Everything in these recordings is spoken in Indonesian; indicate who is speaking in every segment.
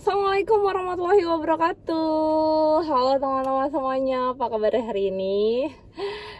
Speaker 1: Assalamualaikum warahmatullahi wabarakatuh. Halo teman-teman semuanya, apa kabar hari ini?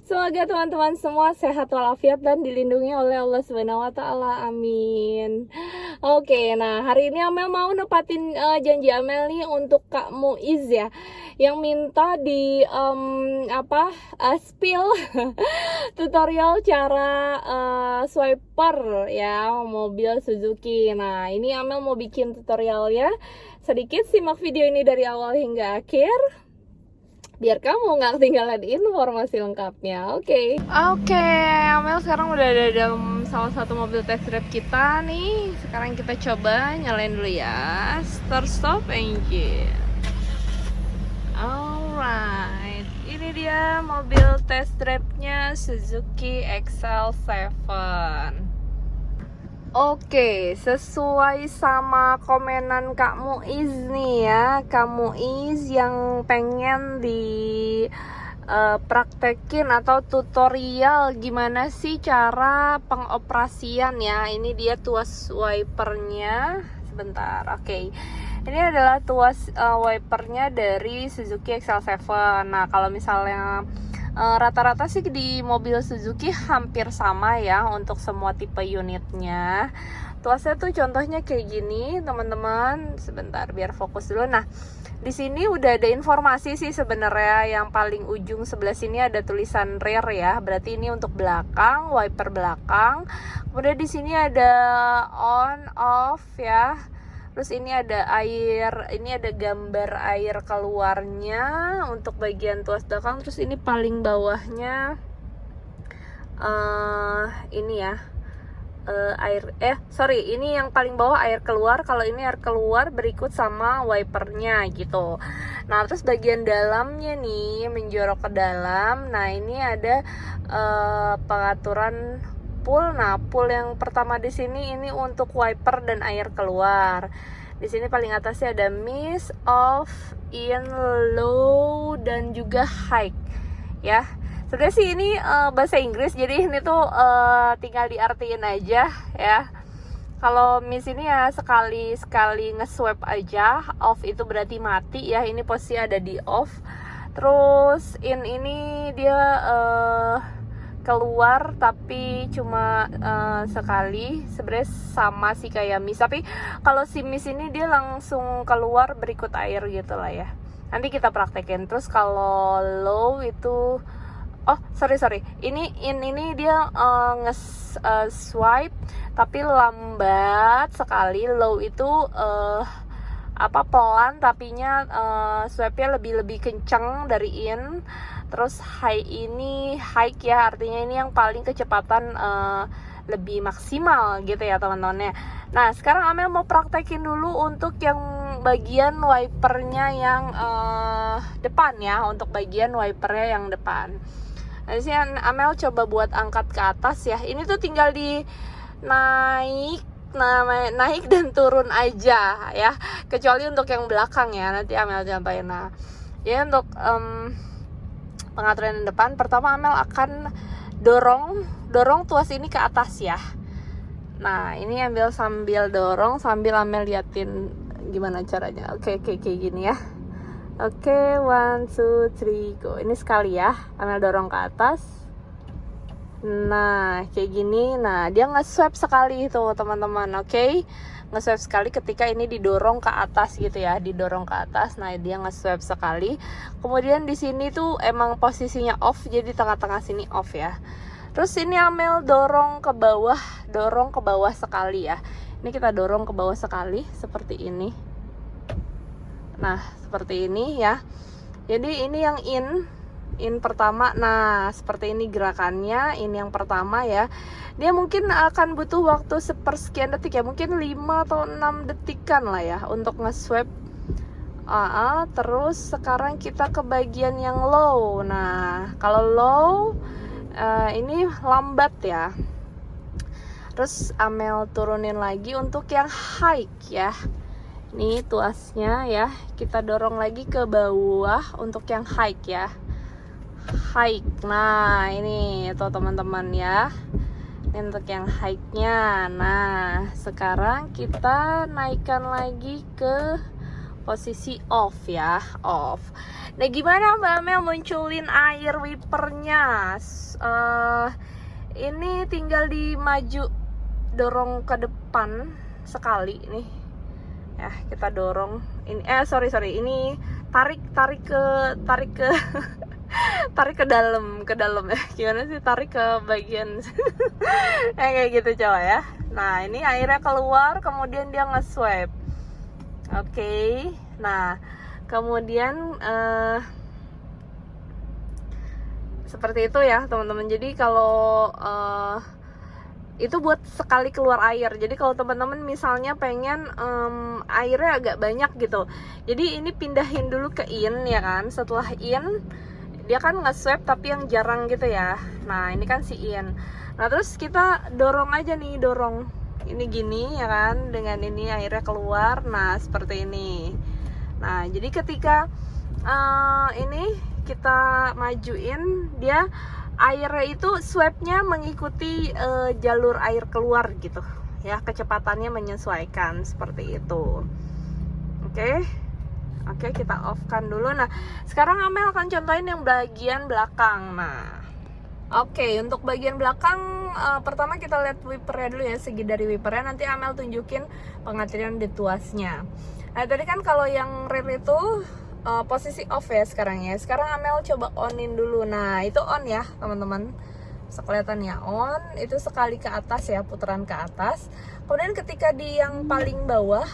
Speaker 1: Semoga teman-teman semua sehat walafiat dan dilindungi oleh Allah Subhanahu wa taala. Amin. Oke, nah hari ini Amel mau nepatin janji Amel nih untuk Kak Muiz ya, yang minta di spill tutorial cara swiper ya mobil Suzuki. Nah, ini Amel mau bikin tutorialnya. Sedikit simak video ini dari awal hingga akhir biar kamu nggak ketinggalan informasi lengkapnya. Oke, Amel sekarang udah ada dalam salah satu mobil test drive kita nih. Sekarang kita coba nyalain dulu ya. Start engine. Alright, ini dia mobil test drive-nya Suzuki XL7. Oke, sesuai sama komenan Kak Muiz nih ya, Kak Muiz yang pengen praktekin atau tutorial gimana sih cara pengoperasian ya. Ini dia tuas wipernya. Sebentar, oke. Ini adalah tuas wipernya dari Suzuki XL7. Nah, kalau misalnya rata-rata sih di mobil Suzuki hampir sama ya untuk semua tipe unitnya. Tuasnya tuh contohnya kayak gini, teman-teman. Sebentar biar fokus dulu. Nah, di sini udah ada informasi sih sebenarnya. Yang paling ujung sebelah sini ada tulisan rear ya. Berarti ini untuk belakang, wiper belakang. Kemudian di sini ada on, off ya. Terus ini ada air, ini ada gambar air keluarnya untuk bagian tuas belakang. Terus ini paling bawahnya ini ya ini yang paling bawah air keluar. Kalau ini air keluar berikut sama wipernya gitu. Nah, terus bagian dalamnya nih menjorok ke dalam. Nah, ini ada pengaturan pool. Nah, pool yang pertama di sini ini untuk wiper dan air keluar. Di sini paling atasnya ada mist, off, in, low, dan juga high ya. Sebenarnya sih ini bahasa Inggris, jadi ini tuh tinggal diartiin aja ya. Kalau mist ini ya sekali nge-swipe aja, off itu berarti mati ya. Ini posisi ada di off. Terus in ini dia keluar tapi cuma sekali. Sebenarnya sama sih kayak mist, tapi kalau si mist ini dia langsung keluar berikut air gitu lah ya. Nanti kita praktekin. Terus kalau low itu sorry ini dia swipe tapi lambat sekali. Low itu pelan tapinya swipe-nya lebih kencang dari in. Terus high ini high ya, artinya ini yang paling kecepatan lebih maksimal gitu ya teman-teman ya. Nah, sekarang Amel mau praktekin dulu untuk yang bagian wipernya yang depan ya, untuk bagian wipernya yang depan. Nah, di sini Amel coba buat angkat ke atas ya. Ini tuh tinggal di naik dan turun aja ya, kecuali untuk yang belakang ya, nanti Amel contohin. Nah ya, untuk pengaturan yang depan, pertama Amel akan dorong tuas ini ke atas ya. Nah, ini sambil dorong sambil Amel liatin gimana caranya. Oke, kayak gini ya. Oke, 1, 2, 3, go. Ini sekali ya, Amel dorong ke atas. Nah, kayak gini. Nah, dia nge-swipe sekali itu teman-teman. Oke, nge-swipe sekali ketika ini didorong ke atas gitu ya, didorong ke atas. Nah, dia nge-swipe sekali. Kemudian di sini tuh emang posisinya off, jadi tengah-tengah sini off ya. Terus ini Amel dorong ke bawah sekali ya. Ini kita dorong ke bawah sekali seperti ini. Nah, seperti ini ya. Jadi ini yang in pertama. Nah, seperti ini gerakannya. Ini yang pertama ya. Dia mungkin akan butuh waktu sepersekian detik ya, mungkin 5 atau 6 detikan lah ya untuk nge-swipe. Terus sekarang kita ke bagian yang low. Nah, kalau low ini lambat ya. Terus Amel turunin lagi untuk yang high ya. Ini tuasnya ya. Kita dorong lagi ke bawah untuk yang high ya. High. Nah, ini tuh teman-teman ya. Ini untuk yang high-nya. Nah, sekarang kita naikkan lagi ke posisi off ya, off. Nah, gimana Mbak Amel munculin air wipernya? Ini tinggal dimaju, dorong ke depan sekali nih. Ya, kita dorong. Ini sorry, ini tarik ke tarik ke dalam ya. Gimana sih, tarik ke bagian kayak gitu coba ya. Nah, ini airnya keluar, kemudian dia nge-swipe. Oke. Nah, kemudian seperti itu ya teman-teman. Jadi kalau itu buat sekali keluar air. Jadi kalau teman-teman misalnya pengen airnya agak banyak gitu, jadi ini pindahin dulu ke in ya kan. Setelah in, dia kan nge-swipe tapi yang jarang gitu ya. Nah, ini kan si in. Nah, terus kita dorong aja nih, dorong ini gini ya kan, dengan ini airnya keluar. Nah, seperti ini. Nah, jadi ketika ini kita majuin, dia airnya itu swipe-nya mengikuti jalur air keluar gitu ya, kecepatannya menyesuaikan seperti itu. Oke, kita off kan dulu. Nah, sekarang Amel akan contohin yang bagian belakang. Nah, oke, untuk bagian belakang pertama kita lihat wipernya dulu ya, segi dari wipernya. Nanti Amel tunjukin pengaturan di tuasnya. Nah, tadi kan kalau yang rear itu posisi off ya sekarang ya. Sekarang Amel coba onin dulu. Nah, itu on ya teman-teman. Bisa kelihatan ya, on. Itu sekali ke atas ya, putaran ke atas. Kemudian ketika di yang paling bawah,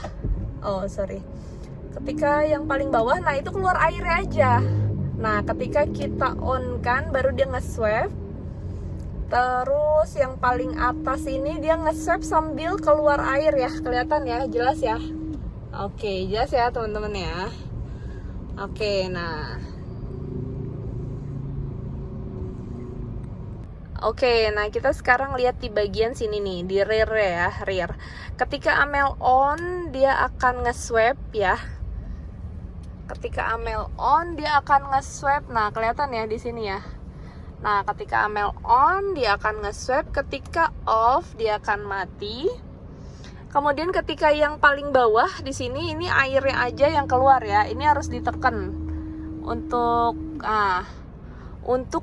Speaker 1: ketika yang paling bawah, nah itu keluar airnya aja. Nah, ketika kita on kan, baru dia nge-swipe. Terus yang paling atas ini dia nge-swipe sambil keluar air ya. Kelihatan ya, jelas ya. Oke, jelas ya teman-teman ya. Oke, nah. Oke, nah kita sekarang lihat di bagian sini nih, di rear ya, rear. Ketika Amel on, dia akan nge-swipe ya. Ketika Amel on, dia akan nge-swipe. Nah, kelihatan ya di sini ya. Nah, ketika Amel on, dia akan nge-swipe. Ketika off, dia akan mati. Kemudian ketika yang paling bawah di sini, ini airnya aja yang keluar ya. Ini harus ditekan untuk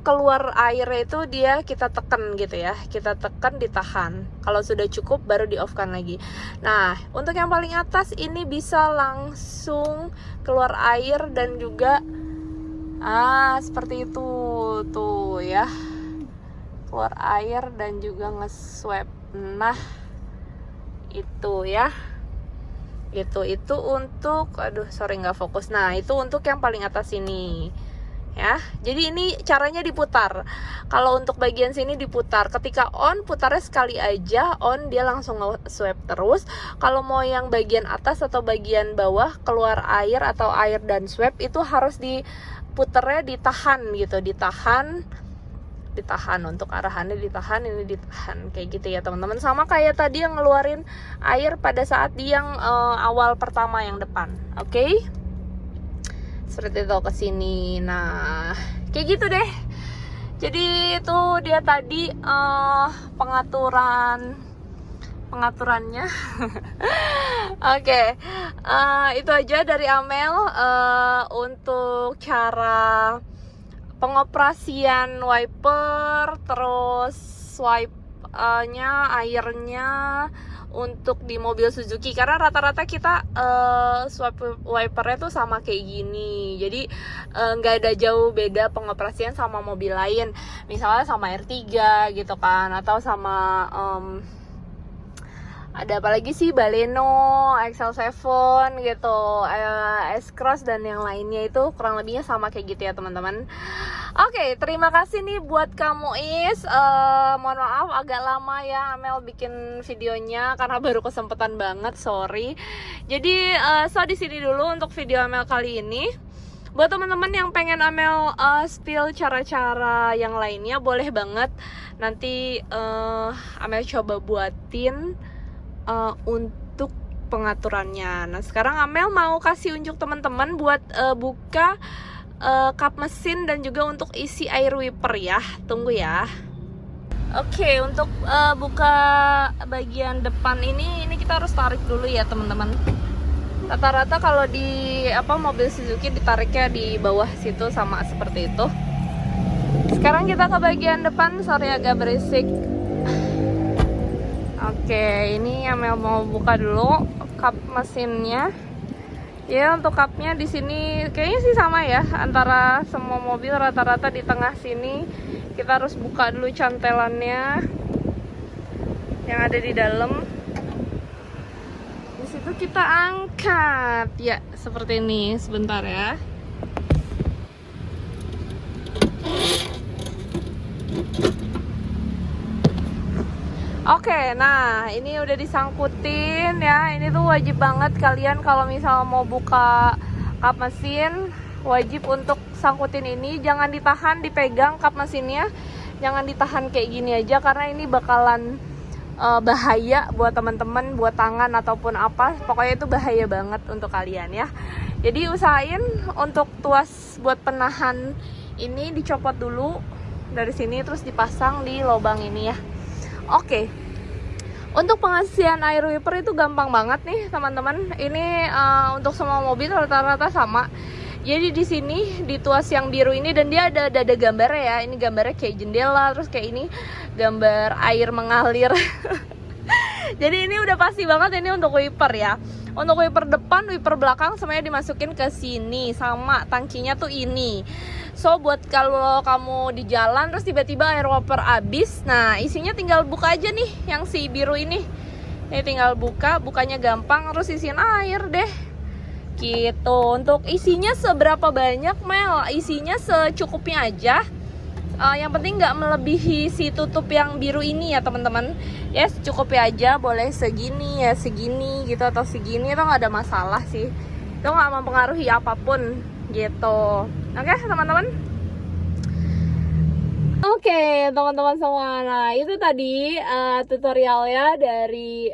Speaker 1: keluar airnya itu kita tekan gitu ya. Kita tekan, ditahan. Kalau sudah cukup baru di off kan lagi. Nah, untuk yang paling atas ini bisa langsung keluar air dan juga seperti itu tuh ya. Keluar air dan juga nge-swipe. Nah, itu ya. Itu untuk nggak fokus. Nah, itu untuk yang paling atas ini. Ya, jadi ini caranya diputar. Kalau untuk bagian sini diputar. Ketika on, putarnya sekali aja. On, dia langsung swipe terus. Kalau mau yang bagian atas atau bagian bawah keluar air atau air dan swipe, itu harus diputarnya ditahan gitu. Ditahan untuk arahannya, ditahan, ini ditahan kayak gitu ya teman-teman. Sama kayak tadi yang ngeluarin air pada saat di yang awal pertama yang depan. Oke? Seperti itu ke sini. Nah, kayak gitu deh. Jadi itu dia tadi pengaturannya. Oke. Itu aja dari Amel untuk cara pengoperasian wiper, terus swipe-nya, airnya untuk di mobil Suzuki. Karena rata-rata kita swipe wipernya tuh sama kayak gini. Jadi nggak ada jauh beda pengoperasian sama mobil lain. Misalnya sama R3 gitu kan, atau sama ada apa lagi sih, Baleno, XL7 gitu, S-Cross dan yang lainnya, itu kurang lebihnya sama kayak gitu ya teman-teman. Oke, terima kasih nih buat kamu Is. Mohon maaf agak lama ya Amel bikin videonya karena baru kesempatan banget, sorry. Jadi di sini dulu untuk video Amel kali ini. Buat teman-teman yang pengen Amel spill cara-cara yang lainnya, boleh banget nanti Amel coba buatin untuk pengaturannya. Nah, sekarang Amel mau kasih unjuk teman-teman buat buka kap mesin dan juga untuk isi air wiper ya. Tunggu ya. Oke, untuk buka bagian depan ini kita harus tarik dulu ya teman-teman. Rata-rata kalau di mobil Suzuki ditariknya di bawah situ sama seperti itu. Sekarang kita ke bagian depan, sorry agak berisik. Oke, ini Amel mau buka dulu kap mesinnya. Ya, untuk kapnya di sini kayaknya sih sama ya, antara semua mobil rata-rata di tengah sini. Kita harus buka dulu cantelannya yang ada di dalam. Di situ kita angkat ya, seperti ini. Sebentar ya. Oke, nah ini udah disangkutin ya. Ini tuh wajib banget kalian kalau misal mau buka kap mesin, wajib untuk sangkutin ini. Jangan ditahan, dipegang kap mesinnya. Jangan ditahan kayak gini aja, karena ini bakalan bahaya buat teman-teman, buat tangan ataupun apa. Pokoknya itu bahaya banget untuk kalian ya. Jadi usahain untuk tuas buat penahan ini dicopot dulu dari sini, terus dipasang di lubang ini ya. Oke, untuk pengisian air wiper itu gampang banget nih teman-teman. Ini untuk semua mobil rata-rata sama. Jadi di sini di tuas yang biru ini, dan dia ada gambarnya ya. Ini gambarnya kayak jendela, terus kayak ini gambar air mengalir. Jadi ini udah pasti banget ini untuk wiper ya. Untuk wiper depan, wiper belakang semuanya dimasukin ke sini, sama tangkinya tuh ini. So buat kalau kamu di jalan terus tiba-tiba air wiper habis, nah isinya tinggal buka aja nih yang si biru ini. Ini tinggal bukanya gampang, terus isiin air deh. Gitu. Untuk isinya seberapa banyak, Mel? Isinya secukupnya aja. Yang penting nggak melebihi si tutup yang biru ini ya teman-teman. Ya secukupnya aja, boleh segini ya segini gitu, atau segini, itu nggak ada masalah sih. Itu nggak mempengaruhi apapun gitu. Oke teman-teman. Oke teman-teman semua, nah itu tadi tutorialnya dari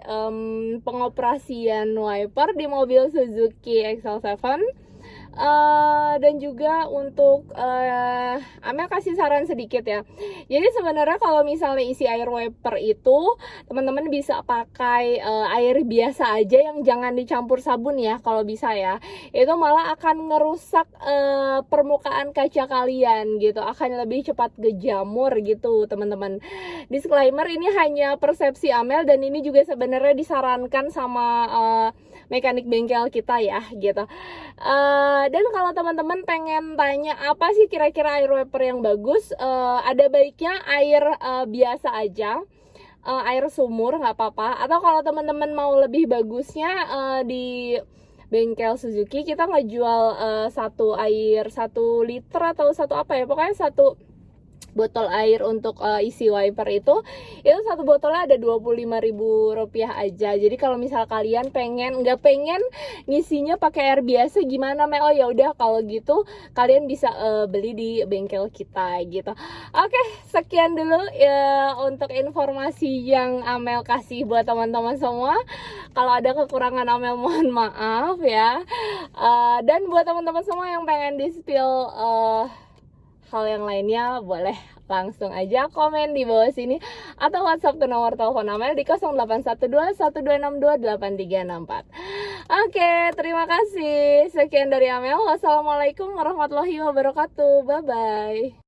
Speaker 1: pengoperasian wiper di mobil Suzuki XL7. Dan juga untuk Amel kasih saran sedikit ya. Jadi sebenarnya kalau misalnya isi air wiper itu teman-teman bisa pakai air biasa aja yang jangan dicampur sabun ya kalau bisa ya. Itu malah akan ngerusak permukaan kaca kalian gitu, akan lebih cepat gejamur gitu teman-teman. Disclaimer, ini hanya persepsi Amel dan ini juga sebenarnya disarankan sama mekanik bengkel kita ya gitu. Dan kalau teman-teman pengen tanya apa sih kira-kira air wiper yang bagus, ada baiknya air biasa aja, air sumur nggak apa-apa. Atau kalau teman-teman mau lebih bagusnya, di bengkel Suzuki kita ngejual satu air 1 liter atau satu apa ya, pokoknya satu botol air untuk isi wiper itu satu botolnya ada Rp25.000 aja. Jadi kalau misal kalian nggak pengen ngisinya pakai air biasa gimana, Mel? Oh ya udah kalau gitu kalian bisa beli di bengkel kita gitu. Oke, sekian dulu ya untuk informasi yang Amel kasih buat teman-teman semua. Kalau ada kekurangan Amel mohon maaf ya. Dan buat teman-teman semua yang pengen di-spill hal yang lainnya, boleh langsung aja komen di bawah sini atau WhatsApp ke nomor telepon Amel di 0812-1262-8364. Oke, terima kasih. Sekian dari Amel. Wassalamualaikum warahmatullahi wabarakatuh. Bye bye.